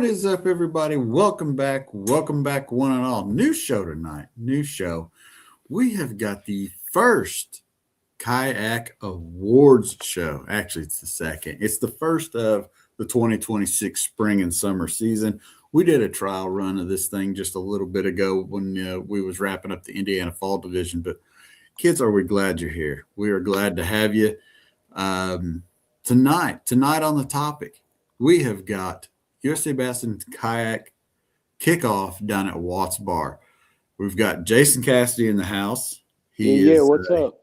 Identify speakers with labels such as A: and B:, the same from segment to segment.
A: What is up, everybody? Welcome back. Welcome back, one and all. New show tonight. New show. We have got the first Kayak Awards show. Actually, it's the second. It's the first of the 2026 spring and summer season. We did a trial run of this thing just a little bit ago when we was wrapping up the Indiana Fall Division. But kids, are we glad you're here? We are glad to have you. Tonight on the topic, we have got USA Bassin Kayak kickoff down at Watts Bar. We've got Jason Cassidy in the house.
B: Yeah, what's up?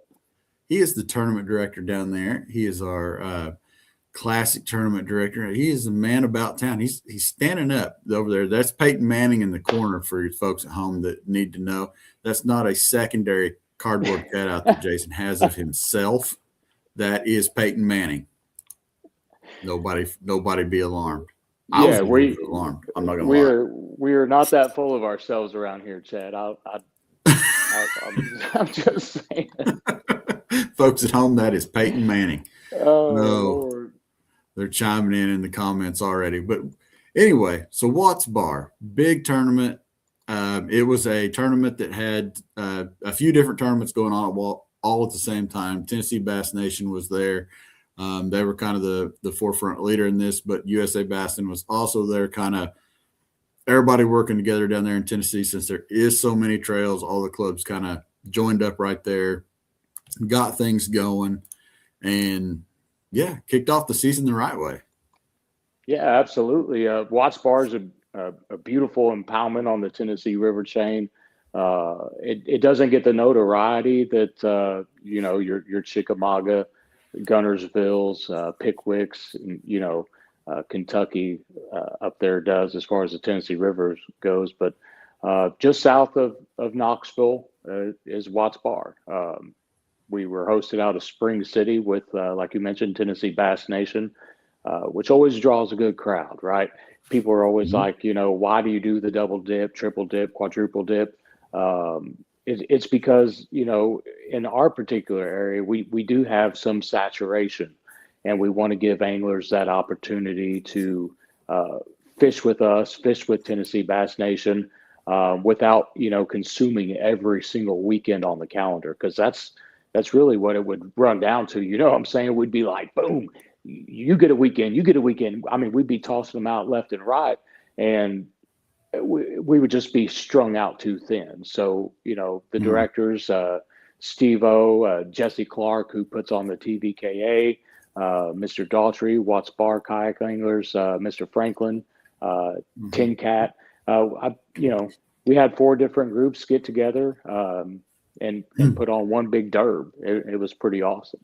A: He is the tournament director down there. He is our classic tournament director. He is the man about town. He's standing up over there. That's Peyton Manning in the corner for you folks at home that need to know. That's not a secondary cardboard cutout that Jason has of himself. That is Peyton Manning. Nobody be alarmed. I was alarmed. I'm not gonna lie.
B: We are not that full of ourselves around here, Chad. I'm just saying.
A: Folks at home, that is Peyton Manning.
B: Oh,
A: no,
B: Lord.
A: They're chiming in the comments already. But anyway, so Watts Bar, big tournament. It was a tournament that had a few different tournaments going on all at the same time. Tennessee Bass Nation was there. They were kind of the forefront leader in this, but USA Bassin was also there, kind of everybody working together down there in Tennessee. Since there is so many trails, all the clubs kind of joined up right there, got things going, and kicked off the season the right way.
B: Yeah, absolutely. Watts Bar is a beautiful impoundment on the Tennessee River chain. It doesn't get the notoriety that your Chickamauga, Gunnersville's, Pickwicks, Kentucky up there does as far as the Tennessee River goes. But just south of Knoxville is Watts Bar. We were hosted out of Spring City with, like you mentioned, Tennessee Bass Nation, which always draws a good crowd, right? People are always like, why do you do the double dip, triple dip, quadruple dip? It's because, in our particular area, we do have some saturation, and we want to give anglers that opportunity to fish with us, fish with Tennessee Bass Nation, without, consuming every single weekend on the calendar, because that's really what it would run down to. You know what I'm saying? We'd be like, boom, you get a weekend, you get a weekend. I mean, we'd be tossing them out left and right, and we would just be strung out too thin. So, the directors, Steve-O, Jesse Clark, who puts on the TVKA, Mr. Daughtry, Watts Bar Kayak Anglers, Mr. Franklin, Tin Cat. We had 4 different groups get together and put on one big derb. It was pretty awesome.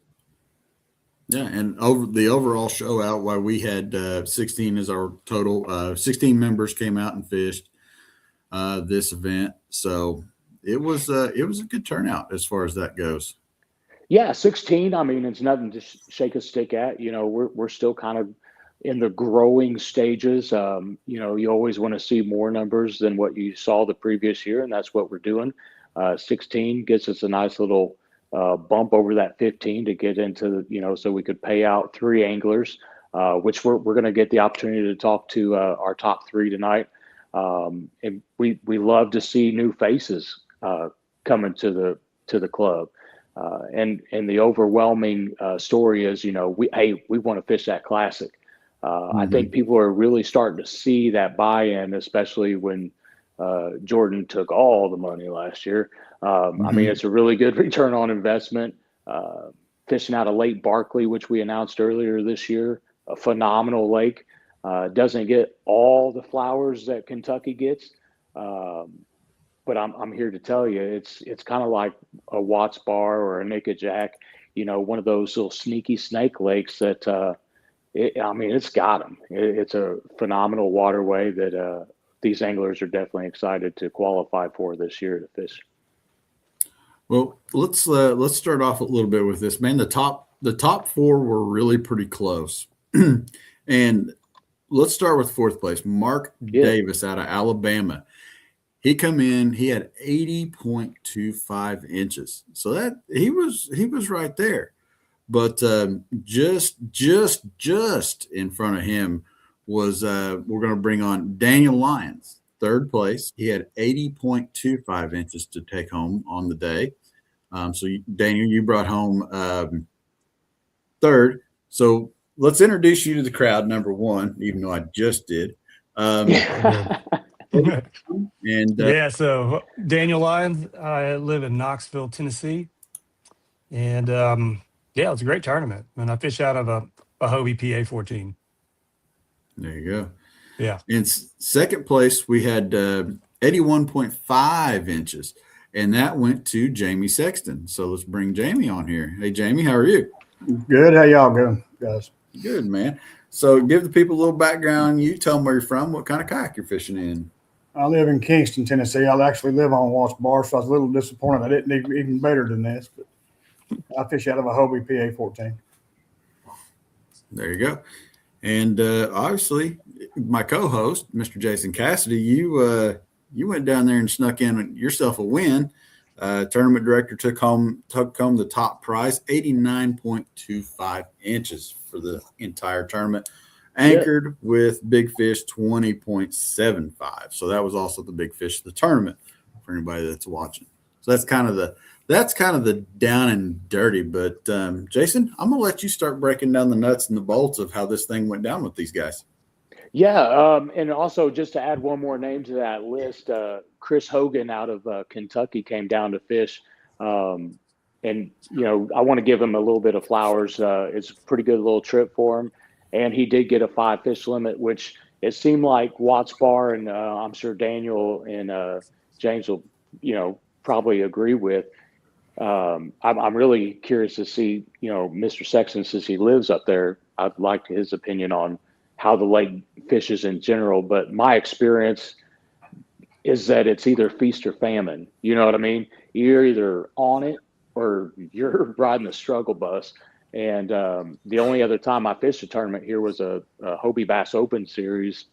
A: Yeah, and over the overall show out, why we had 16 as our total. 16 members came out and fished this event, so it was a good turnout as far as that goes.
B: Yeah, 16. I mean, it's nothing to shake a stick at. We're still kind of in the growing stages. You always want to see more numbers than what you saw the previous year, and that's what we're doing. 16 gets us a nice little bump over that 15 to get into, so we could pay out 3 anglers, which we're going to get the opportunity to talk to our top 3 tonight. And we love to see new faces coming to the club. And the overwhelming story is, we want to fish that classic. I think people are really starting to see that buy-in, especially when Jordan took all the money last year. I mean, it's a really good return on investment. Fishing out of Lake Barkley, which we announced earlier this year, a phenomenal lake. Doesn't get all the flowers that Kentucky gets, but I'm here to tell you, it's kind of like a Watts Bar or a Nickajack, one of those little sneaky snake lakes that, it's got them. It's a phenomenal waterway that these anglers are definitely excited to qualify for this year to fish.
A: Well, let's start off a little bit with this, man. The top 4 were really pretty close, and let's start with 4th place, Mark Davis out of Alabama. He come in, he had 80.25 inches, so that he was right there, but just in front of him was we're going to bring on Daniel Lyons, third place. He had 80.25 inches to take home on the day. Daniel, you brought home third. So let's introduce you to the crowd, number one, even though I just did. And
C: Yeah, so Daniel Lyons, I live in Knoxville, Tennessee. And yeah, it was a great tournament. And I fish out of a Hobie PA 14.
A: there you go.
C: Yeah.
A: In second place, we had 81.5 inches, and that went to Jamie Sexton. So let's bring Jamie on here. Hey, Jamie, how are you?
D: Good. How y'all doing, guys?
A: Good, man. So give the people a little background. You tell them where you're from, what kind of kayak you're fishing in.
D: I live in Kingston, Tennessee. I actually live on Watts Bar, so I was a little disappointed I didn't do even better than this. But I fish out of a Hobie PA 14.
A: There you go. And obviously, my co-host, Mr. Jason Cassidy, you went down there and snuck in yourself a win. Tournament director took home the top prize, 89.25 inches for the entire tournament, anchored with big fish 20.75. So that was also the big fish of the tournament for anybody that's watching. So that's kind of the down and dirty. But Jason, I'm gonna let you start breaking down the nuts and the bolts of how this thing went down with these guys.
B: Yeah, and also just to add one more name to that list, Chris Hogan out of Kentucky came down to fish, and I want to give him a little bit of flowers. It's a pretty good little trip for him, and he did get a 5-fish limit, which it seemed like Watts Bar, and I'm sure Daniel and James will probably agree with. I'm really curious to see Mr. Sexton, since he lives up there. I'd like his opinion on how the lake fishes in general, but my experience is that it's either feast or famine. You know what I mean? You're either on it or you're riding the struggle bus. And the only other time I fished a tournament here was a Hobie Bass Open series.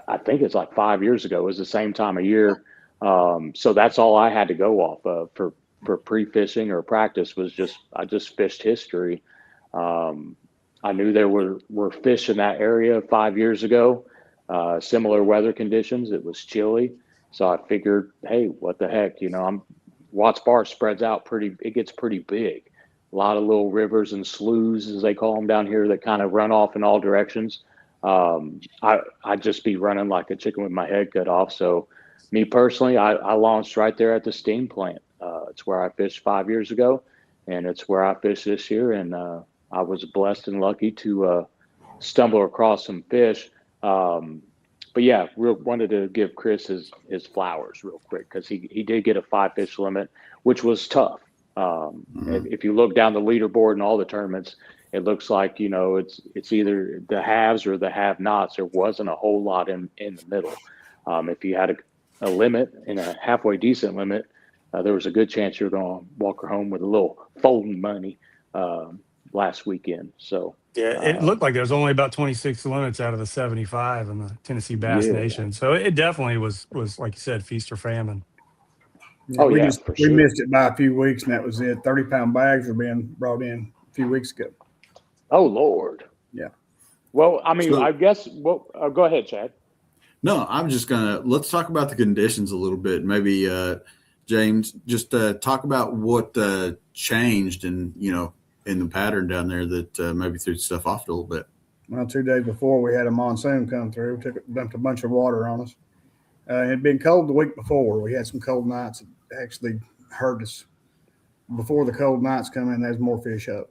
B: I think it's like 5 years ago. It was the same time of year. So that's all I had to go off of for pre-fishing or practice I just fished history. I knew there were fish in that area 5 years ago, similar weather conditions. It was chilly. So I figured, hey, what the heck, Watts Bar spreads out it gets pretty big. A lot of little rivers and sloughs, as they call them down here, that kind of run off in all directions. I'd just be running like a chicken with my head cut off. So me personally, I launched right there at the steam plant. It's where I fished 5 years ago, and it's where I fished this year. And I was blessed and lucky to stumble across some fish. But yeah, wanted to give Chris his flowers real quick, because he did get a 5-fish limit, which was tough. If you look down the leaderboard in all the tournaments, it looks like, it's either the haves or the have-nots. There wasn't a whole lot in the middle. If you had a limit and a halfway decent limit, there was a good chance you're going to walk home with a little folding money last weekend. So
C: Yeah, it looked like there was only about 26 limits out of the 75 in the Tennessee Bass Nation. So it definitely was like you said, feast or famine.
D: Yeah,
B: we
D: missed it by a few weeks, and that was it. 30-pound bags were being brought in a few weeks ago.
B: Oh, Lord.
D: Yeah.
B: Well, I mean, I guess, go ahead, Chad.
A: No, I'm just let's talk about the conditions a little bit. Maybe James, just talk about what changed in the pattern down there that maybe threw stuff off a little bit.
D: Well, 2 days before, we had a monsoon come through, dumped a bunch of water on us. It had been cold the week before. We had some cold nights that actually hurt us. Before the cold nights come in, there's more fish up.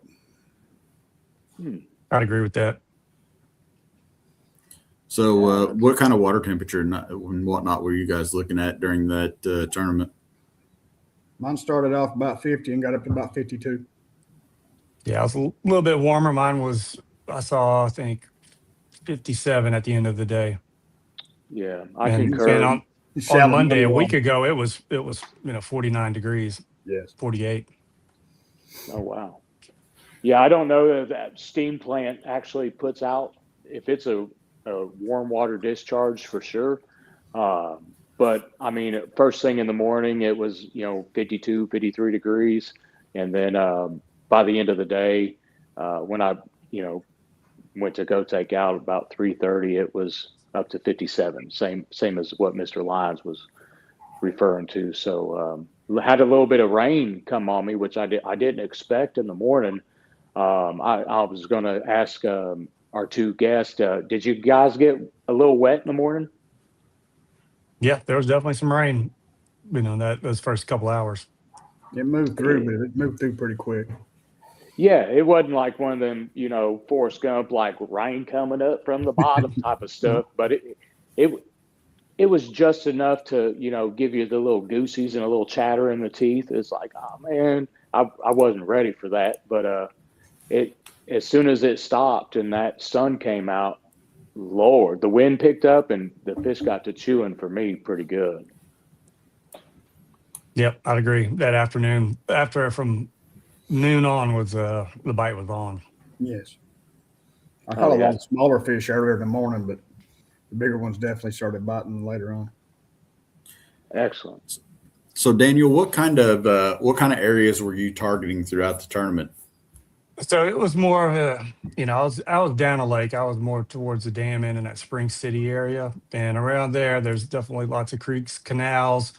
C: I'd agree with that.
A: So what kind of water temperature and whatnot were you guys looking at during that tournament?
D: Mine started off about 50 and got up to about 52.
C: Yeah, it was a little bit warmer. Mine was, I think, 57 at the end of the day.
B: Yeah, I concur.
C: And on Monday, a week ago, it was 49 degrees.
D: Yes.
C: 48.
B: Oh, wow. Yeah, I don't know that steam plant actually puts out, if it's a warm water discharge for sure. But I mean, first thing in the morning, it was, 52, 53 degrees. And then by the end of the day, when I, went to go take out about 3:30. It was up to 57. Same as what Mr. Lyons was referring to. So had a little bit of rain come on me, which I didn't expect in the morning. I was going to ask our two guests, did you guys get a little wet in the morning?
C: Yeah, there was definitely some rain, those first couple hours.
D: It moved through, but it moved through pretty quick.
B: Yeah, it wasn't like one of them, Forrest Gump, like rain coming up from the bottom type of stuff, but it was just enough to, give you the little goosies and a little chatter in the teeth. It's like, oh man, I wasn't ready for that. But as soon as it stopped and that sun came out, Lord, the wind picked up and the fish got to chewing for me pretty good.
C: Yep, I'd agree. That afternoon, from noon on, was the bite was on.
D: Yes. I caught a lot of smaller fish earlier in the morning, but the bigger ones definitely started biting later on.
B: Excellent.
A: So Daniel, what kind of areas were you targeting throughout the tournament?
C: So it was more of a, I was down a lake. I was more towards the dam end in that Spring City area, and around there's definitely lots of creeks, canals,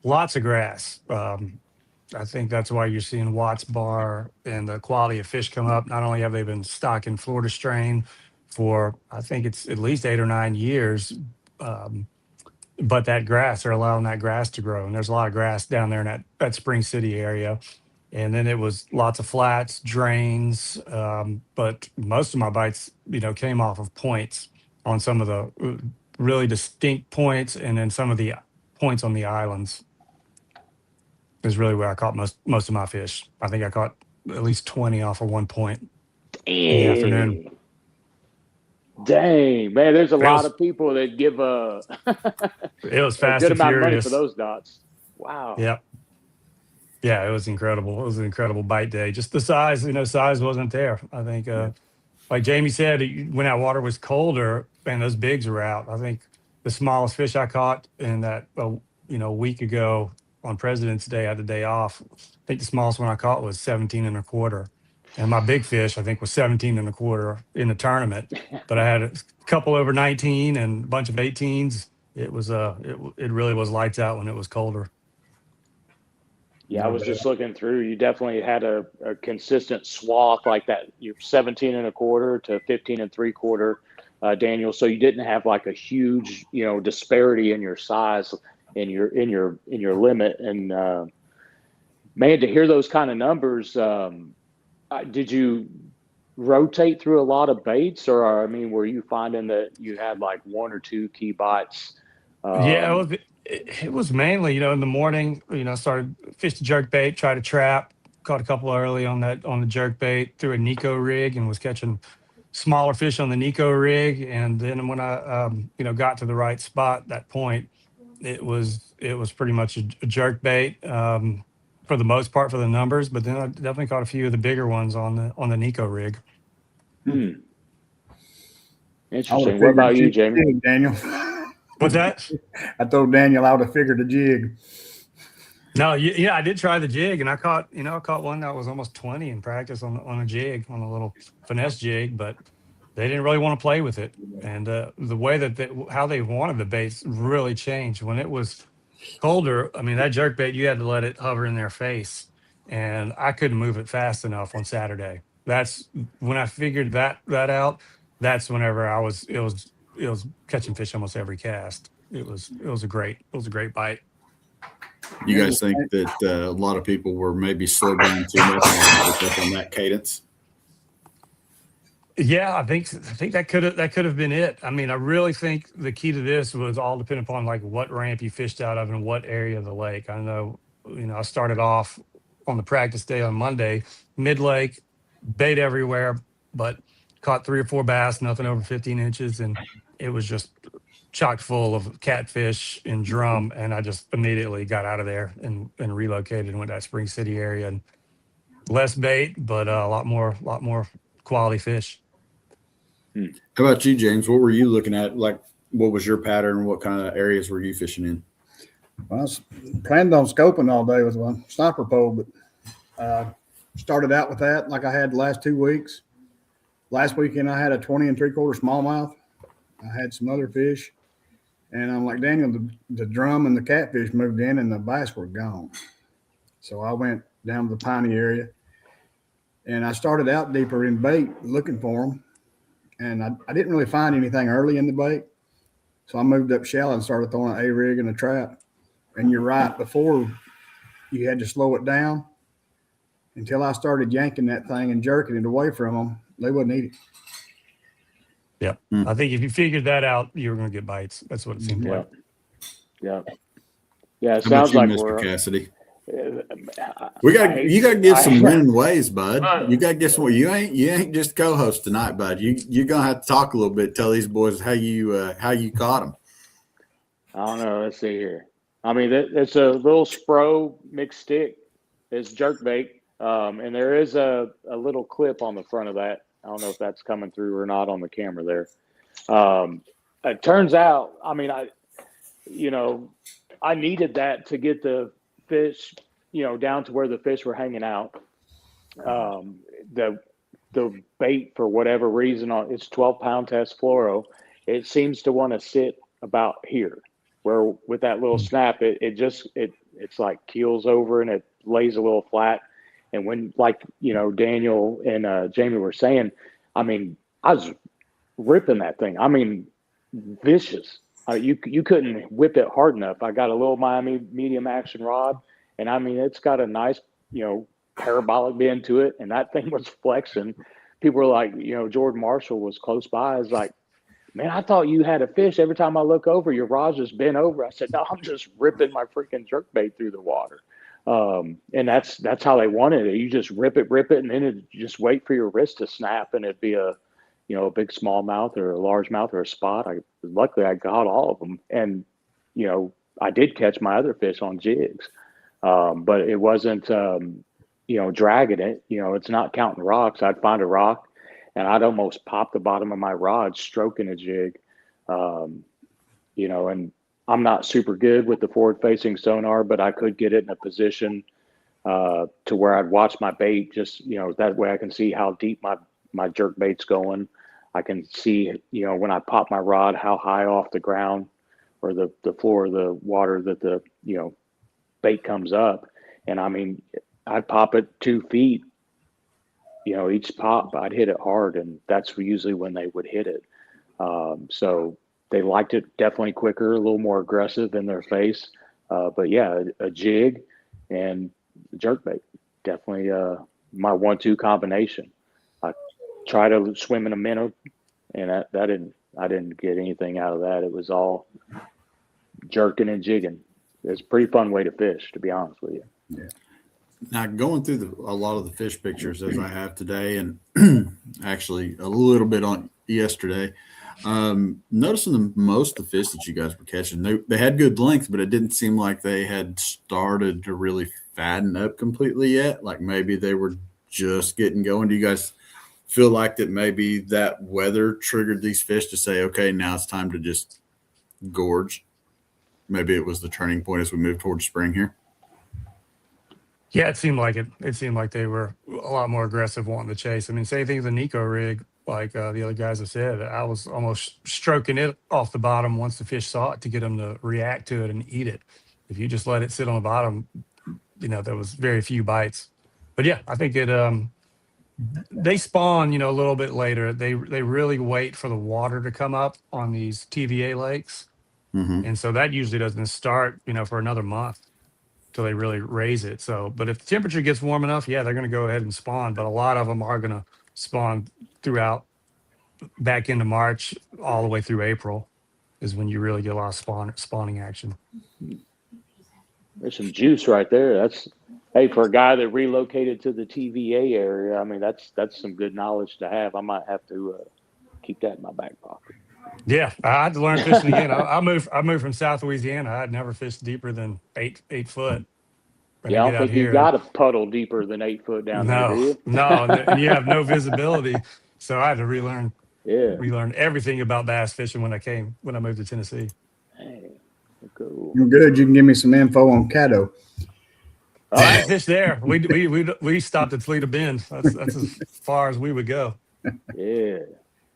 C: lots of grass. I think that's why you're seeing Watts Bar and the quality of fish come up. Not only have they been stocking Florida strain for, I think it's at least 8 or 9 years, but they're allowing that grass to grow. And there's a lot of grass down there in that Spring City area. And then it was lots of flats, drains, but most of my bites, came off of points on some of the really distinct points, and then some of the points on the islands is really where I caught most of my fish. I think I caught at least 20 off of one point in the afternoon.
B: Dang, man, there's a lot of people that give
C: it was fast
B: a good
C: and
B: amount of money
C: furious
B: for those dots. Wow.
C: Yep. Yeah, it was incredible. It was an incredible bite day. Just the size, size wasn't there. I think, like Jamie said, when that water was colder and those bigs were out, I think the smallest fish I caught in that, week ago on President's Day, I had the day off. I think the smallest one I caught was 17 and a quarter. And my big fish, I think, was 17 and a quarter in the tournament. But I had a couple over 19 and a bunch of 18s. It was, it really was lights out when it was colder.
B: Yeah, I was just looking through. You definitely had a consistent swath like that. You're 17 and a quarter to 15 and 3/4, Daniel. So you didn't have like a huge, disparity in your size in your limit. And man, to hear those kind of numbers, did you rotate through a lot of baits, or were you finding that you had like one or two key bites?
C: Yeah, it was mainly, in the morning, started fish the jerk bait, tried to trap, caught a couple early on the jerk bait, threw a Nico rig and was catching smaller fish on the Nico rig. And then when I, got to the right spot, that point, it was pretty much a jerk bait for the most part for the numbers. But then I definitely caught a few of the bigger ones on the Nico rig.
B: Interesting. What about you, Jamie?
D: Daniel?
C: What's that?
D: I told Daniel I would have figured a jig.
C: No, yeah, I did try the jig, and I caught one that was almost 20 in practice on a jig, on a little finesse jig, but they didn't really want to play with it. And the way how they wanted the baits really changed. When it was colder, that jerk bait, you had to let it hover in their face, and I couldn't move it fast enough on Saturday. That's when I figured that out. That's whenever it was catching fish almost every cast. It was a great bite.
A: You guys think that a lot of people were maybe slowed down too much on that cadence?
C: Yeah, I think that could have been it. I really think the key to this was all dependent upon like what ramp you fished out of and what area of the lake. I know, I started off on the practice day on Monday, mid lake, bait everywhere, but caught 3 or 4 bass, nothing over 15 inches, and it was just chock full of catfish and drum. And I just immediately got out of there and relocated and went to that Spring City area, and less bait, but a lot more quality fish.
A: How about you, James? What were you looking at? Like, what was your pattern? What kind of areas were you fishing in?
D: Well, I was planned on scoping all day with my sniper pole, but started out with that like I had the last 2 weeks. last weekend I had a 20 3/4 smallmouth. I had some other fish, and I'm like, Daniel, the drum and the catfish moved in and the bass were gone. So I went down to the Piney area, and I started out deeper in bait looking for them. And I didn't really find anything early in the bait. So I moved up shallow and started throwing an A-rig and a trap. And you're right, before you had to slow it down until I started yanking that thing and jerking it away from them, they wouldn't eat it.
C: Yep. I think if you figured that out, you were going to get bites. That's what it seemed like.
B: Yeah. Yeah. It
A: How about
B: sounds
A: you,
B: like
A: Mr.
B: we're.
A: Cassidy?
B: We
A: You got to get some winning ways, bud. You got to get some. You ain't just co-host tonight, bud. You're gonna have to talk a little bit. Tell these boys how you caught them.
B: I don't know. Let's see here. I mean, it's a little Spro mixed stick. It's jerkbait, and there is a little clip on the front of that. I don't know if that's coming through or not on the camera there. It turns out, I mean, I needed that to get the fish, down to where the fish were hanging out. The bait, for whatever reason, on its 12-pound test fluoro, it seems to want to sit about here, where with that little snap, it's like keels over and it lays a little flat. And when, like, Daniel and Jamie were saying, I mean, I was ripping that thing. I mean, vicious. You couldn't whip it hard enough. I got a little Miami medium action rod, and I mean, it's got a nice, parabolic bend to it, and that thing was flexing. People were like, Jordan Marshall was close by. I was like, man, I thought you had a fish. Every time I look over, your rod's just bent over. I said, no, I'm just ripping my freaking jerkbait through the water. And that's how they wanted it. You just rip it, and then you just wait for your wrist to snap, and it'd be a big smallmouth or a largemouth or a spot. Luckily I got all of them, and I did catch my other fish on jigs, but it wasn't dragging it. It's not counting rocks. I'd find a rock, and I'd almost pop the bottom of my rod stroking a jig, and I'm not super good with the forward-facing sonar, but I could get it in a position to where I'd watch my bait. Just that way I can see how deep my jerk bait's going. I can see when I pop my rod how high off the ground or the floor of the water that the bait comes up. And I mean, I'd pop it 2 feet. Each pop I'd hit it hard, and that's usually when they would hit it. So they liked it definitely quicker, a little more aggressive in their face. But yeah, a jig and jerkbait, definitely my 1-2 combination. I tried to swim in a minnow, and I didn't get anything out of that. It was all jerking and jigging. It's a pretty fun way to fish, to be honest with you.
A: Yeah. Now, going through a lot of the fish pictures as I have today, and actually a little bit on yesterday, noticing most of the fish that you guys were catching, they had good length, but it didn't seem like they had started to really fatten up completely yet. Like maybe they were just getting going. Do you guys feel like that maybe that weather triggered these fish to say, okay, now it's time to just gorge? Maybe it was the turning point as we move towards spring here.
C: Yeah, it seemed like it. It seemed like they were a lot more aggressive wanting to chase. I mean, same thing with the Nico rig, like the other guys have said. I was almost stroking it off the bottom once the fish saw it to get them to react to it and eat it. If you just let it sit on the bottom, there was very few bites. But yeah, I think it. They spawn, a little bit later. They really wait for the water to come up on these TVA lakes, and so that usually doesn't start, for another month till they really raise it. So, but if the temperature gets warm enough, yeah, they're going to go ahead and spawn. But a lot of them are going to spawn throughout, back into March, all the way through April, is when you really get a lot of spawning action.
B: There's some juice right there. Hey, for a guy that relocated to the TVA area, I mean, that's some good knowledge to have. I might have to keep that in my back pocket.
C: Yeah, I had to learn fishing again. I moved from South Louisiana. I had never fished deeper than 8 foot.
B: Yeah, I don't think you got a puddle deeper than 8 foot down there, do you?
C: No, and you have no visibility. So I had to relearn everything about bass fishing when I moved to Tennessee.
B: Hey, cool.
D: You're good. You can give me some info on Caddo.
C: I fish there. We stopped at Toledo Bend. That's as far as we would go.
B: Yeah.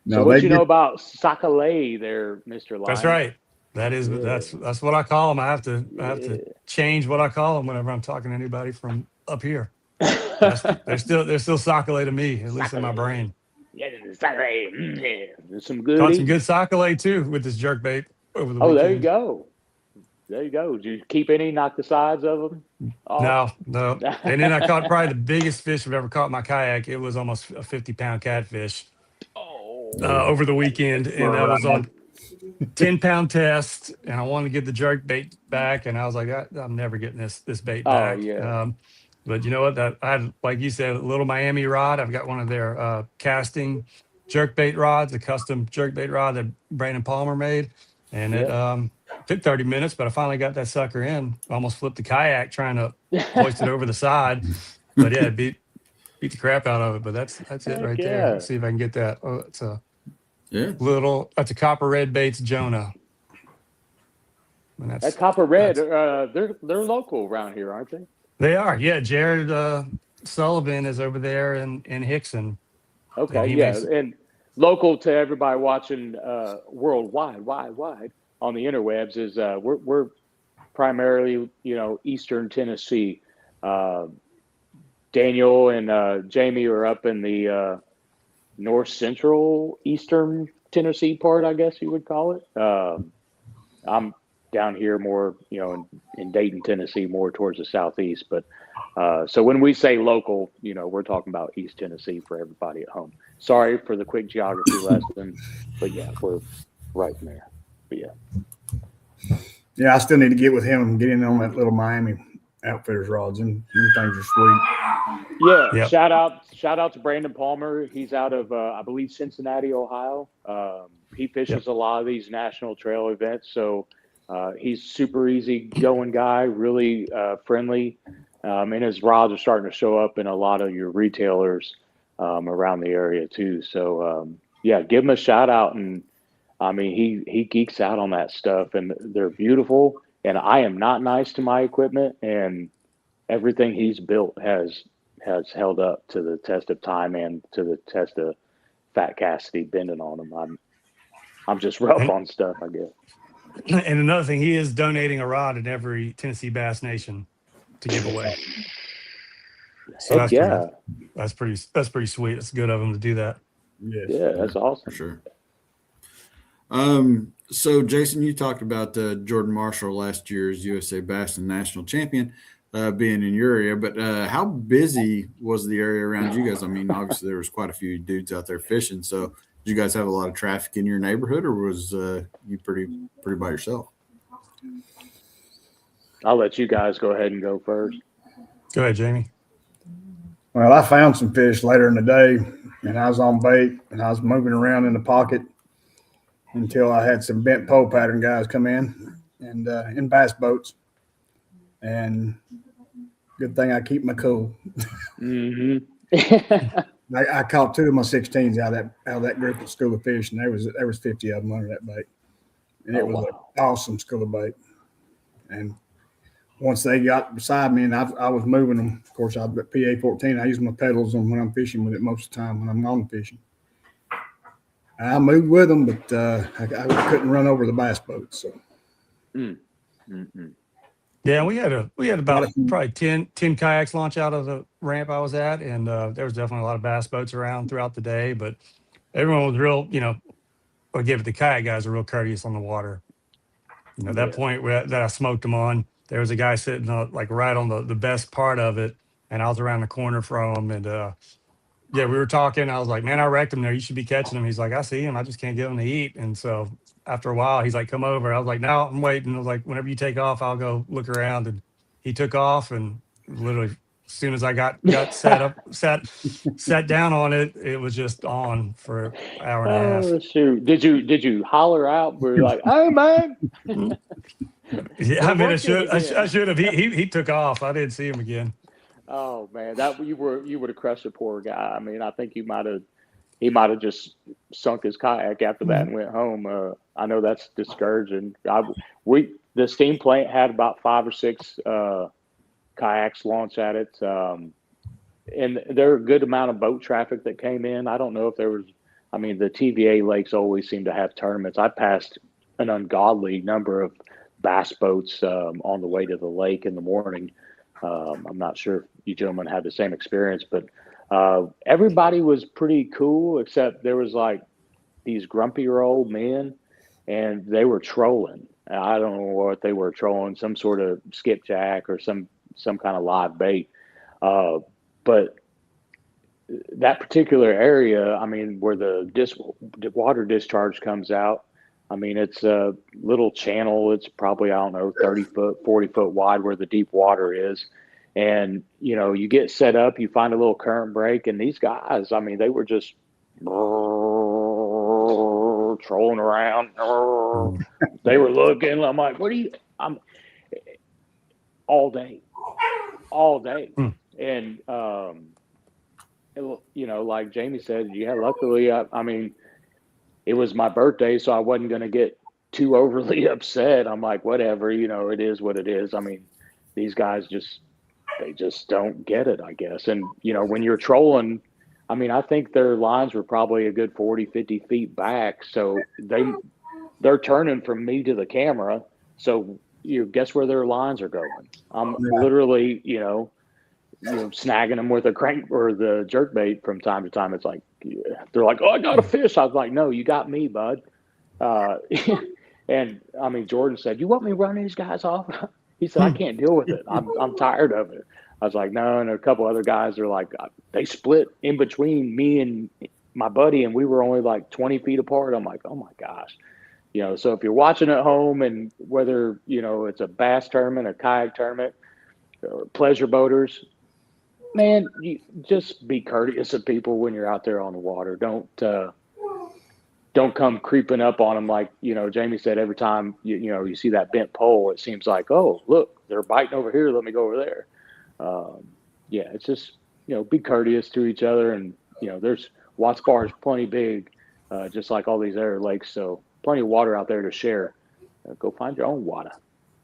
D: No,
B: So what
D: they
B: you know
D: get
B: about Sakalei there, Mr.
C: That's
B: Lion?
C: right. That is
B: Yeah.
C: that's what I call them. I have to
B: Yeah.
C: change what I call them whenever I'm talking to anybody from up here. They're still Sakale to me, at least in my
B: Sakalei.
C: brain.
B: Yeah, Sakalei. Yeah. There's some
C: Caught
B: good
C: some good
B: eating.
C: Sakale too with this jerk bait over the
B: Oh, there you
C: weekend.
B: go. There you go. Did you keep any? Knock the sides of them off.
C: No, no. And then I caught probably the biggest fish I've ever caught in my kayak. It was almost a 50-pound catfish
B: Oh,
C: over the weekend, and that was on 10-pound test. And I wanted to get the jerk bait back, and I was like, I'm never getting this bait
B: oh
C: back.
B: yeah.
C: But you know what? That I had, like you said, a little Miami rod. I've got one of their casting jerk bait rods, a custom jerk bait rod that Brandon Palmer made, and it
B: Yeah.
C: took 30 minutes, but I finally got that sucker in. Almost flipped the kayak trying to hoist it over the side, but yeah, it beat the crap out of it. But that's it
B: Heck
C: right there.
B: yeah.
C: Let's see if I can get that. Oh, it's a
A: Yeah.
C: that's a copper red baits Jonah. And
B: That Copper Red,
C: that's
B: they're local around here, aren't they?
C: they are. Yeah, Jared Sullivan is over there in Hickson, and
B: Okay,
C: he
B: yeah,
C: makes
B: and local to everybody watching worldwide, wide on the interwebs is we're primarily Eastern Tennessee. Uh, Daniel and Jamie are up in the north central Eastern Tennessee part, I guess you would call it. I'm down here more, in Dayton, Tennessee, more towards the southeast. But so when we say local, we're talking about East Tennessee for everybody at home. Sorry for the quick geography lesson, but yeah, we're right in there. But yeah.
D: yeah, I still need to get with him and get in on that little Miami Outfitters rods. And them things are sweet.
B: Yeah,
C: Yep.
B: shout out to Brandon Palmer. He's out of I believe Cincinnati, Ohio. He fishes a lot of these national trail events, so he's super easy going guy, really friendly, and his rods are starting to show up in a lot of your retailers around the area too. So yeah, give him a shout out, and I mean he geeks out on that stuff, and they're beautiful. And I am not nice to my equipment, and everything he's built has held up to the test of time and to the test of fat Cassidy bending on them. I'm just rough
C: And,
B: on stuff, I guess.
C: and another thing, he is donating a rod in every Tennessee Bass Nation to give away. So
B: Heck yeah.
C: that's pretty sweet. It's good of him to do that.
D: Yes.
B: Yeah, that's awesome.
A: For sure. So Jason, you talked about Jordan Marshall last year's USA Bassin national champion being in your area, but how busy was the area around you guys? I mean, obviously there was quite a few dudes out there fishing. So did you guys have a lot of traffic in your neighborhood, or was you pretty by yourself?
B: I'll let you guys go ahead and go first.
C: Go ahead, Jamie.
D: Well, I found some fish later in the day, and I was on bait, and I was moving around in the pocket until I had some bent pole pattern guys come in and in bass boats. And good thing I keep my cool.
B: Mm-hmm.
D: I caught 2 of my 16s out of that group at School of Fish, and there was 50 of them under that bait, and it was an awesome school of bait. And once they got beside me, and I was moving them, of course, I was PA 14. I use my pedals on when I'm fishing with it most of the time when I'm on fishing. I moved with them, but I couldn't run over the bass boat. So.
B: Mm-hmm.
C: Yeah, we had about probably 10 kayaks launch out of the ramp I was at, and there was definitely a lot of bass boats around throughout the day. But everyone was real, I give it the kayak guys are real courteous on the water. That point that I smoked them on, there was a guy sitting like right on the best part of it, and I was around the corner from him, and yeah, we were talking. I was like, man, I wrecked him there. You should be catching him. He's like, I see him. I just can't get him to eat. And so after a while, he's like, come over. I was like, no, I'm waiting. I was like, whenever you take off, I'll go look around. And he took off, and literally as soon as I got sat down on it, it was just on for an hour and a half.
B: Oh shoot! Did you holler out? Were you like, "Hey man"?
C: Yeah, I mean, I should have. He took off. I didn't see him again.
B: Oh man, that you would have crushed a poor guy. I mean, I think he might have just sunk his kayak after that and went home. I know that's discouraging. The steam plant had about 5 or 6 kayaks launch at it. and there were a good amount of boat traffic that came in. I don't know if there was, I mean, the TVA lakes always seem to have tournaments. I passed an ungodly number of bass boats on the way to the lake in the morning. I'm not sure if you gentlemen had the same experience, but everybody was pretty cool, except there was like these grumpier old men, and they were trolling. I don't know what they were trolling, some sort of skipjack or some kind of live bait. But that particular area, I mean, where the water discharge comes out, I mean, it's a little channel. It's probably, I don't know, 30 foot, 40 foot wide where the deep water is. And, you know, you get set up, you find a little current break, and these guys, I mean, they were just trolling around. They were looking. I'm like, what are you? I'm all day. And, you know, like Jamie said, yeah, luckily, I mean, it was my birthday, so I wasn't going to get too overly upset. I'm like, whatever, you know, it is what it is. I mean, these guys they just don't get it, I guess. And, you know, when you're trolling, I mean, I think their lines were probably a good 40, 50 feet back. So they're turning from me to the camera. So you guess where their lines are going. I'm literally, you know, snagging them with a crank or the jerk bait from time to time. It's like, they're like, oh, I got a fish. I was like, no, you got me, bud. And I mean, Jordan said, you want me to run these guys off? He said, I can't deal with it. I'm tired of it. I was like, no. And a couple other guys are like, they split in between me and my buddy, and we were only like 20 feet apart. I'm like, oh my gosh. You know, so if you're watching at home, and whether, you know, it's a bass tournament, a kayak tournament, or pleasure boaters, man, you just be courteous of people when you're out there on the water. Don't come creeping up on them like, you know, Jamie said, every time you know you see that bent pole, it seems like, oh, look, they're biting over here, let me go over there. Yeah, it's just, you know, be courteous to each other. And, you know, there's Watts Bar is plenty big, just like all these other lakes, so plenty of water out there to share. Go find your own water.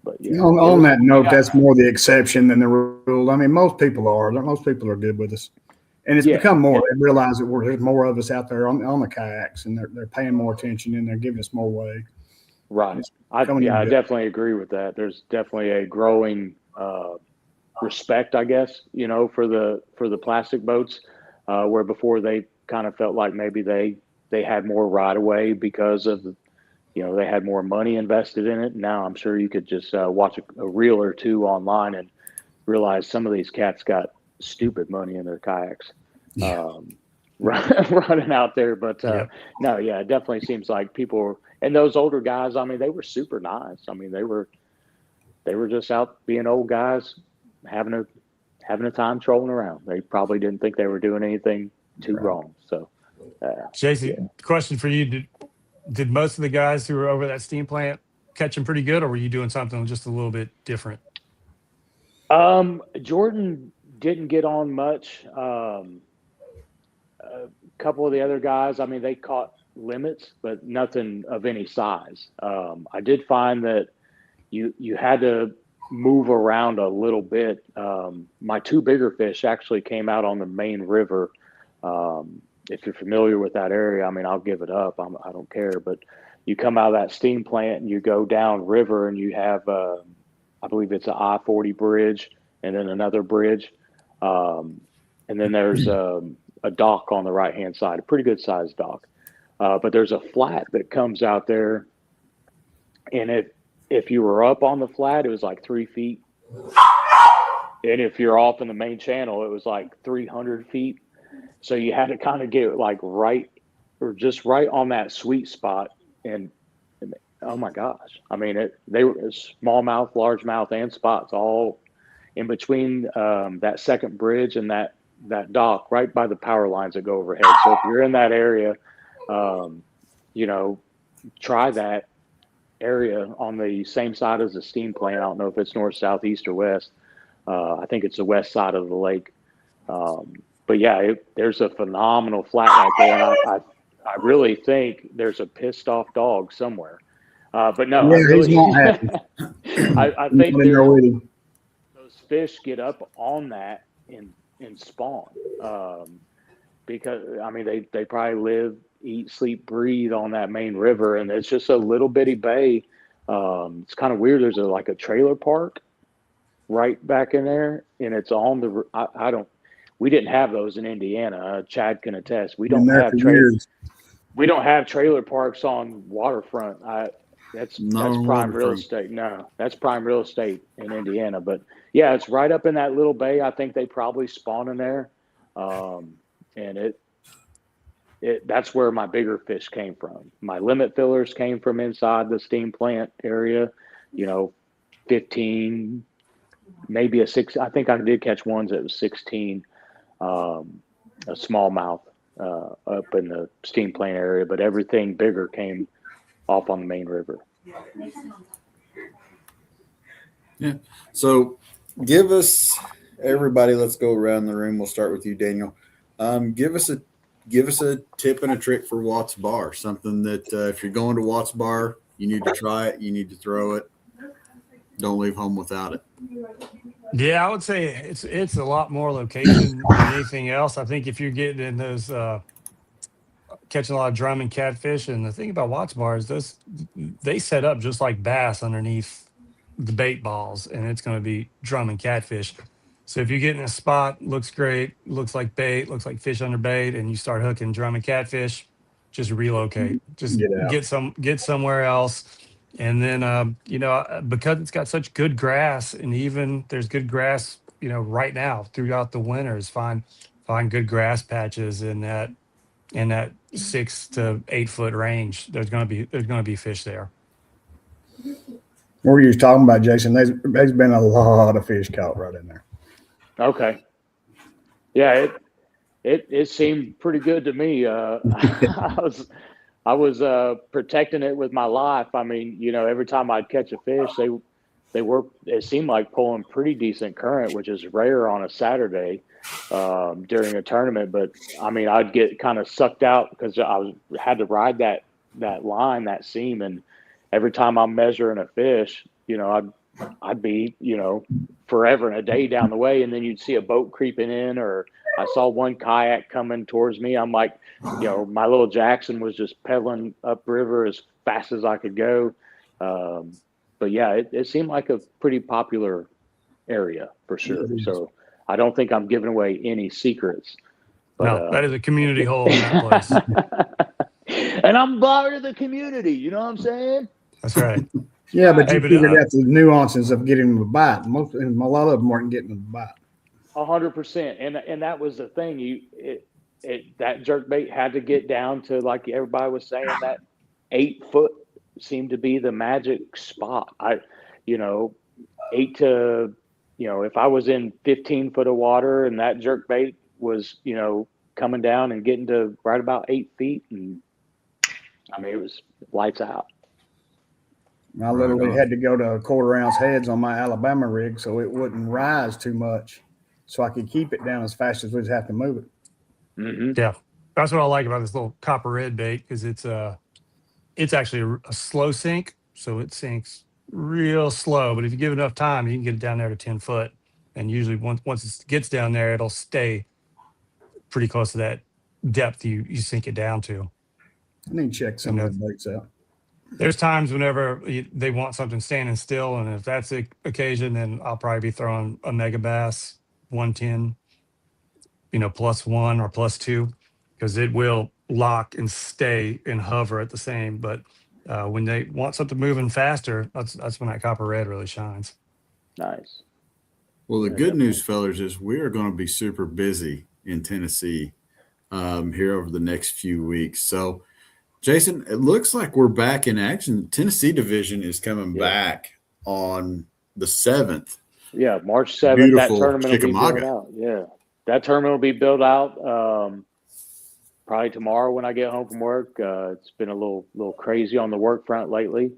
B: But yeah,
D: on that note, that's more the exception than the rule. I mean, most people are good with us, and it's become more. They realize that there's more of us out there on the kayaks, and they're paying more attention, and they're giving us more way.
B: Right. I definitely agree with that. There's definitely a growing respect, I guess, you know, for the plastic boats, where before they kind of felt like maybe they had more right of way because of you know, they had more money invested in it. Now I'm sure you could just watch a reel or two online and realize some of these cats got stupid money in their kayaks, running out there. But no, yeah, it definitely seems like people and those older guys, I mean, they were super nice. I mean, they were just out being old guys, having a time trolling around. They probably didn't think they were doing anything too wrong. So,
C: JC, question for you. Did most of the guys who were over that steam plant catch them pretty good, or were you doing something just a little bit different?
B: Jordan didn't get on much. A couple of the other guys, I mean, they caught limits, but nothing of any size. I did find that you had to move around a little bit. My two bigger fish actually came out on the main river. If you're familiar with that area, I mean, I'll give it up. I don't care. But you come out of that steam plant and you go down river, and you have, I believe it's an I-40 bridge and then another bridge. And then there's a dock on the right-hand side, a pretty good sized dock. But there's a flat that comes out there. And if you were up on the flat, it was like 3 feet. And if you're off in the main channel, it was like 300 feet. So you had to kind of get like just right on that sweet spot. And oh my gosh, I mean, they were smallmouth, largemouth, and spots all in between that second bridge and that dock right by the power lines that go overhead. So if you're in that area, you know, try that area on the same side as the steam plant. I don't know if it's north, south, east, or west. I think it's the west side of the lake. But yeah, there's a phenomenal flat right there. And I really think there's a pissed off dog somewhere. But no,
D: he's not happy.
B: I think those fish get up on that and and spawn. Because I mean, they probably live, eat, sleep, breathe on that main river, and it's just a little bitty bay. It's kind of weird. There's like a trailer park right back in there, and it's on the. I don't. We didn't have those in Indiana. Chad can attest.
D: Been there for years.
B: We don't have trailer parks on waterfront. That's prime
A: waterfront.
B: real estate. No, that's prime real estate in Indiana. But yeah, it's right up in that little bay. I think they probably spawn in there, and that's where my bigger fish came from. My limit fillers came from inside the steam plant area. 15, maybe a 6. I think I did catch ones that was 16, a smallmouth up in the steam plant area, but everything bigger came off on the main river.
A: Yeah. So give us, everybody, let's go around the room. We'll start with you, Daniel. Give us a tip and a trick for Watts Bar, something that if you're going to Watts Bar, you need to try it, you need to throw it. Don't leave home without it.
C: Yeah, I would say it's a lot more location than anything else. I think if you're getting in those catching a lot of drum and catfish, and the thing about Watts Bar is they set up just like bass underneath the bait balls, and it's going to be drum and catfish. So if you get in a spot, looks great, looks like bait, looks like fish under bait, and you start hooking drum and catfish, just relocate, just get somewhere else. And then, because it's got such good grass, and even there's good grass, right now throughout the winters, find good grass patches in that 6 to 8 foot range. There's going to be fish there.
D: What were you talking about, Jason? There's been a lot of fish caught right in there.
B: Okay. Yeah, it seemed pretty good to me. I was protecting it with my life. I mean, every time I'd catch a fish, it seemed like pulling pretty decent current, which is rare on a Saturday during a tournament. But I mean, I'd get kind of sucked out because had to ride that line, that seam, and every time I'm measuring a fish, I'd be, forever and a day down the way, and then you'd see a boat creeping in, or I saw one kayak coming towards me. I'm like, my little Jackson was just pedaling upriver as fast as I could go. But yeah, it seemed like a pretty popular area for sure. So I don't think I'm giving away any secrets. But,
C: no, that is a community hole in that place.
B: And I'm part of the community. You know what I'm saying?
C: That's right.
D: Yeah, but you figured out the nuances of getting them a bite. A lot of them weren't getting them a bite.
B: 100%, and that was the thing. That jerkbait had to get down to, like everybody was saying, that 8 foot seemed to be the magic spot. 8 to, if I was in 15 foot of water and that jerkbait was, coming down and getting to right about 8 feet, and I mean, it was lights out.
D: I literally had to go to 1/4 ounce heads on my Alabama rig so it wouldn't rise too much, so I could keep it down as fast as we'd have to move it.
B: Mm-hmm.
C: Yeah, that's what I like about this little copper red bait, because it's actually a slow sink, so it sinks real slow. But if you give it enough time, you can get it down there to 10 foot, and usually once it gets down there, it'll stay pretty close to that depth you sink it down to.
D: I need to check some of the baits out.
C: There's times whenever they want something standing still, and if that's the occasion, then I'll probably be throwing a mega bass 110, +1 or +2, because it will lock and stay and hover at the same. But when they want something moving faster, that's when that copper red really shines.
B: Nice.
A: Well, the good news, fellas, is we are going to be super busy in Tennessee here over the next few weeks. So, Jason, it looks like we're back in action. Tennessee division is coming back on the 7th.
B: Yeah, March 7th.
A: Beautiful
B: that tournament
A: Chickamauga.
B: will be built out. Yeah, that tournament will be built out probably tomorrow when I get home from work. It's been a little crazy on the work front lately,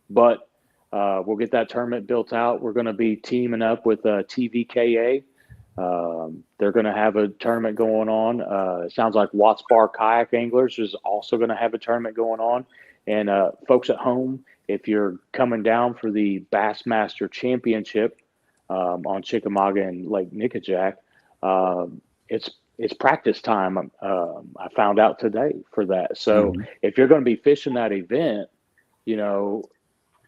B: but we'll get that tournament built out. We're going to be teaming up with TVKA. They're going to have a tournament going on. It sounds like Watts Bar Kayak Anglers is also going to have a tournament going on. And folks at home, if you're coming down for the Bassmaster Championship on Chickamauga and Lake Nickajack, It's practice time. I found out today for that. So
A: Mhm.
B: if you're going to be fishing that event, you know,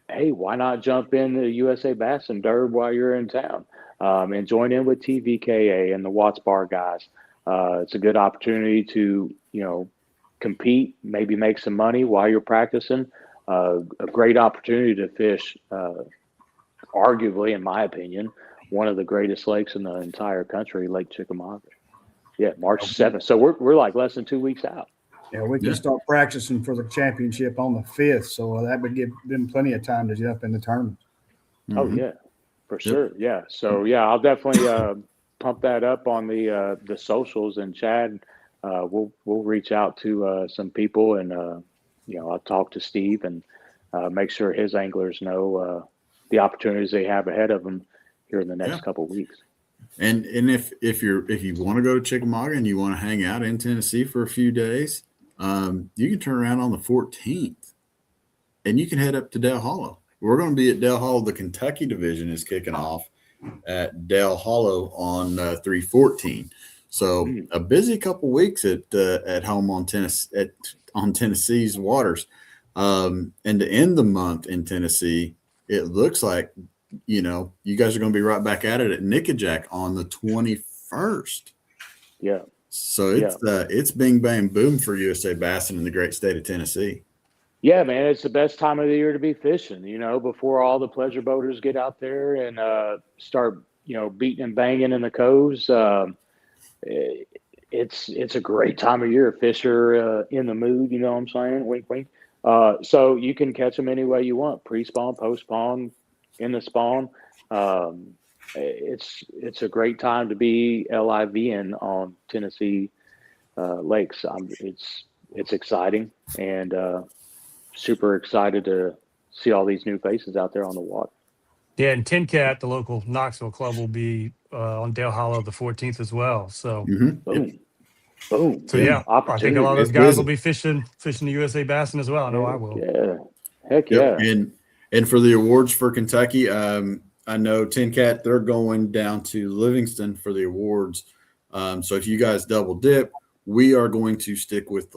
B: hey, why not jump in the USA Bass and Derb while you're in town, and join in with TVKA and the Watts Bar guys. It's a good opportunity to, compete, maybe make some money while you're practicing. A great opportunity to fish, arguably, in my opinion, one of the greatest lakes in the entire country, Lake Chickamauga. Yeah, March 7th. So we're like less than 2 weeks out.
D: Yeah, we can
A: Yeah.
D: start practicing for the championship on the 5th, so that would give them plenty of time to jump in the tournament.
B: Oh
A: Mhm.
B: yeah, for
A: Yep.
B: sure. Yeah. So yeah, I'll definitely pump that up on the socials, and Chad, we'll reach out to some people, and I'll talk to Steve and make sure his anglers know the opportunities they have ahead of them here in the next
A: Yeah.
B: couple of weeks.
A: And if you want to go to Chickamauga and you want to hang out in Tennessee for a few days, you can turn around on the 14th and you can head up to Dale Hollow. We're going to be at Dale Hollow. The Kentucky division is kicking off at Dale Hollow on 3/14. So a busy couple weeks at home on Tennessee's waters, and to end the month in Tennessee, it looks like you guys are going to be right back at it at Nickajack on the 21st.
B: Yeah.
A: So it's bing bang boom for USA Bassin in the great state of Tennessee.
B: Yeah, man, it's the best time of the year to be fishing, before all the pleasure boaters get out there and start, beating and banging in the coves. It's a great time of year. Fish are in the mood, you know what I'm saying? Wink, wink. So you can catch them any way you want, pre-spawn, post-spawn, in the spawn. It's a great time to be LIVing on Tennessee lakes. It's exciting, and super excited to see all these new faces out there on the water.
C: Yeah, and Tin Cat, the local Knoxville club, will be on Dale Hollow the 14th as well. So,
B: Boom, boom.
C: so yeah, I think a lot of those
A: It's
C: guys will
A: busy.
C: be fishing the USA Bassin as well. I know I will.
B: Yeah, heck
A: Yep.
B: yeah.
A: And for the awards for Kentucky, I know Tin Cat, they're going down to Livingston for the awards. So if you guys double dip, we are going to stick with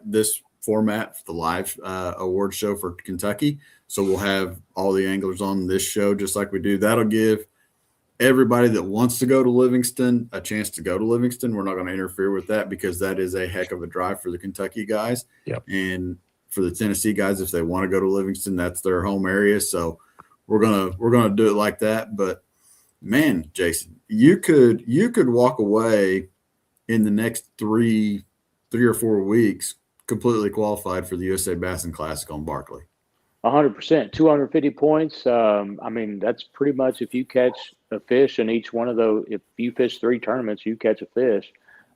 A: this format for the live award show for Kentucky. So we'll have all the anglers on this show just like we do. That'll give everybody that wants to go to Livingston a chance to go to Livingston. We're not going to interfere with that because that is a heck of a drive for the Kentucky guys.
C: Yep.
A: And for the Tennessee guys, if they want to go to Livingston, that's their home area. So we're gonna do it like that. But man, Jason, you could walk away in the next three or 4 weeks completely qualified for the USA Bassin Classic on Barkley.
B: 100%, 250 points. That's pretty much if you catch a fish in each one of those. If you fish 3 tournaments, you catch a fish.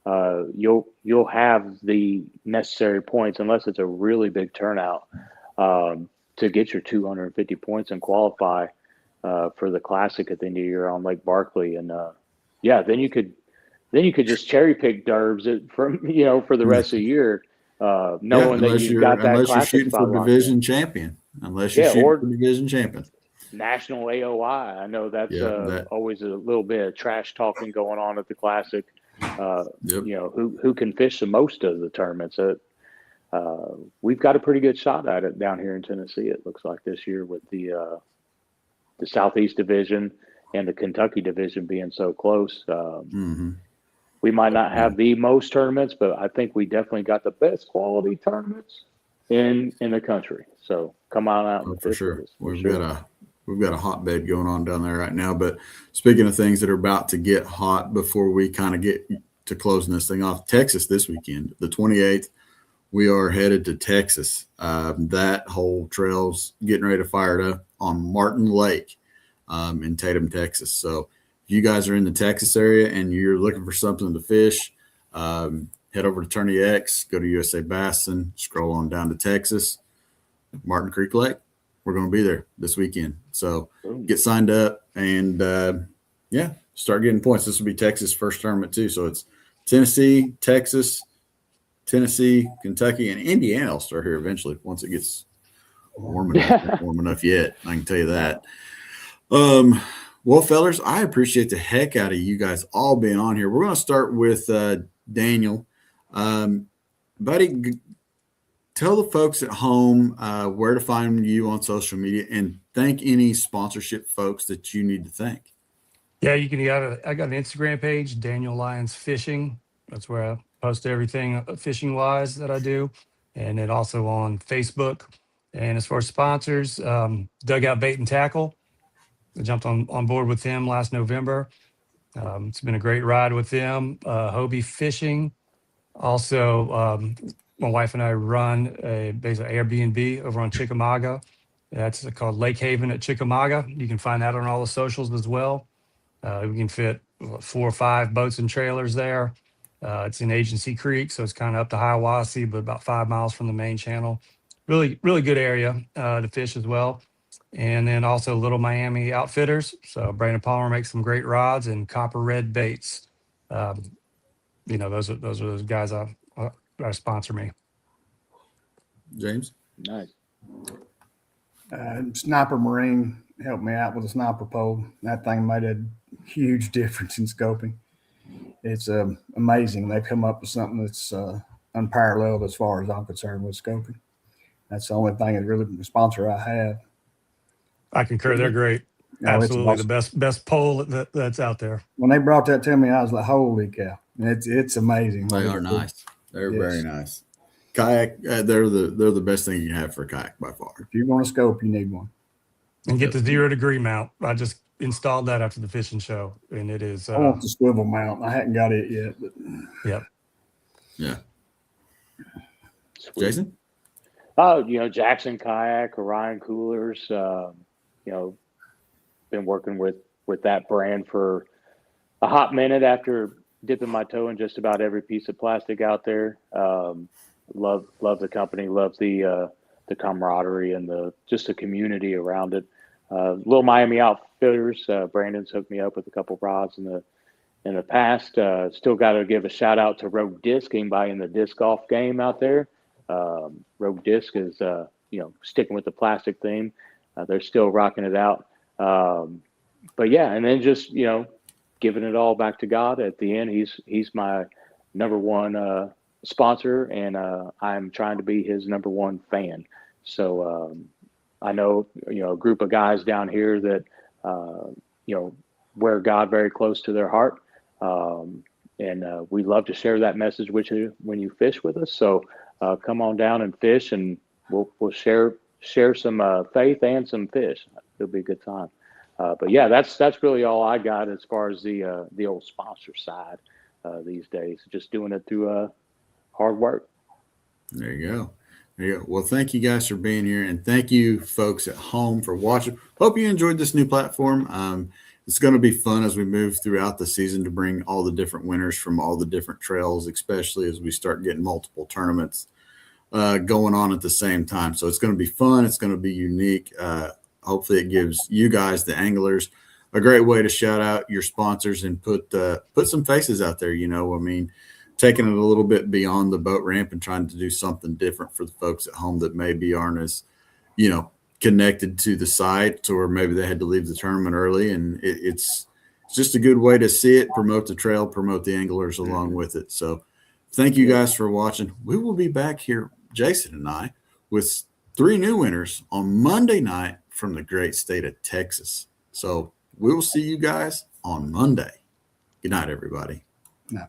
B: You'll have the necessary points, unless it's a really big turnout, to get your 250 points and qualify for the Classic at the end of the year on Lake Barkley. And then you could just cherry pick derbs for the rest of the year, knowing that you've got that
A: unless you're
B: Classic
A: shooting
B: spot
A: for
B: locked
A: division
B: in.
A: champion. Unless you're shooting for division champion.
B: National AOI. I know that's
A: that.
B: always a little bit of trash talking going on at the Classic.
A: Yep.
B: Who can fish the most of the tournaments? We've got a pretty good shot at it down here in Tennessee. It looks like this year with the Southeast Division and the Kentucky Division being so close. We might not have the most tournaments, but I think we definitely got the best quality tournaments in the country. So come on out and
A: for sure.
B: We've
A: got a hotbed going on down there right now. But speaking of things that are about to get hot before we kind of get to closing this thing off, Texas this weekend, the 28th, we are headed to Texas. That whole trail's getting ready to fire it up on Martin Lake in Tatum, Texas. So if you guys are in the Texas area and you're looking for something to fish, head over to Tourney X, go to USA Bassin, scroll on down to Texas, Martin Creek Lake. We're going to be there this weekend. So get signed up and, start getting points. This will be Texas' first tournament too. So it's Tennessee, Texas, Tennessee, Kentucky, and Indiana will start here eventually once it gets warm enough. Warm enough yet, I can tell you that. Well, fellers, I appreciate the heck out of you guys all being on here. We're going to start with Daniel. Buddy, tell the folks at home where to find you on social media, and thank any sponsorship folks that you need to thank.
C: Yeah, you can. I got an Instagram page, Daniel Lyons Fishing. That's where I post everything fishing wise that I do, and then also on Facebook. And as far as sponsors, Dugout Bait and Tackle. I jumped on board with them last November. It's been a great ride with them. Hobie Fishing. Also, my wife and I run a basically Airbnb over on Chickamauga. That's called Lake Haven at Chickamauga. You can find that on all the socials as well. We can fit 4 or 5 boats and trailers there. It's in Agency Creek, so it's kind of up to Hiawassee, but about 5 miles from the main channel. Really, really good area to fish as well. And then also Little Miami Outfitters. So Brandon Palmer makes some great rods, and Copper Red Baits. Those are those guys that sponsor me.
A: James?
B: Nice.
D: Sniper Marine helped me out with a sniper pole. That thing made a huge difference in scoping. It's amazing. They've come up with something that's unparalleled as far as I'm concerned with scoping. That's the only thing that really the sponsor I have.
C: I concur. They're great. Absolutely
D: awesome.
C: the best pole that's out there.
D: When they brought that to me, I was like, "Holy cow!" It's amazing.
A: They are nice. They're very nice. Kayak, they're the best thing you can have for a kayak by far.
D: If you want a scope, you need one.
C: And get the 0 degree mount. I just installed that after the fishing show, and it is.
D: I want the swivel mount. I hadn't got it yet, but
A: yeah.
B: Sweet.
A: Jason?
B: Jackson Kayak, Orion Coolers. Been working with that brand for a hot minute after dipping my toe in just about every piece of plastic out there. Love the company, love the camaraderie and the community around it. Little Miami Outfitters, Brandon's hooked me up with a couple rods in the past. Still got to give a shout out to Rogue Disc, anybody in the disc golf game out there. Rogue Disc is sticking with the plastic theme. They're still rocking it out. But yeah, and then just giving it all back to God at the end. He's my number one sponsor, and I'm trying to be his number one fan. So I know a group of guys down here that wear God very close to their heart, and we love to share that message with you when you fish with us. So come on down and fish, and we'll share some faith and some fish. It'll be a good time. But yeah, that's really all I got as far as the old sponsor side these days. Just doing it through hard work.
A: There you go. Well, thank you guys for being here, and thank you folks at home for watching. Hope you enjoyed this new platform. It's going to be fun as we move throughout the season to bring all the different winners from all the different trails, especially as we start getting multiple tournaments going on at the same time. So it's going to be fun. It's going to be unique. Hopefully it gives you guys, the anglers, a great way to shout out your sponsors and put some faces out there. Taking it a little bit beyond the boat ramp and trying to do something different for the folks at home that maybe aren't as, connected to the site, or maybe they had to leave the tournament early. And it's just a good way to see it, promote the trail, promote the anglers along with it. So thank you guys for watching. We will be back here, Jason and I, with 3 new winners on Monday night from the great state of Texas. So we will see you guys on Monday. Good night, everybody.
D: No.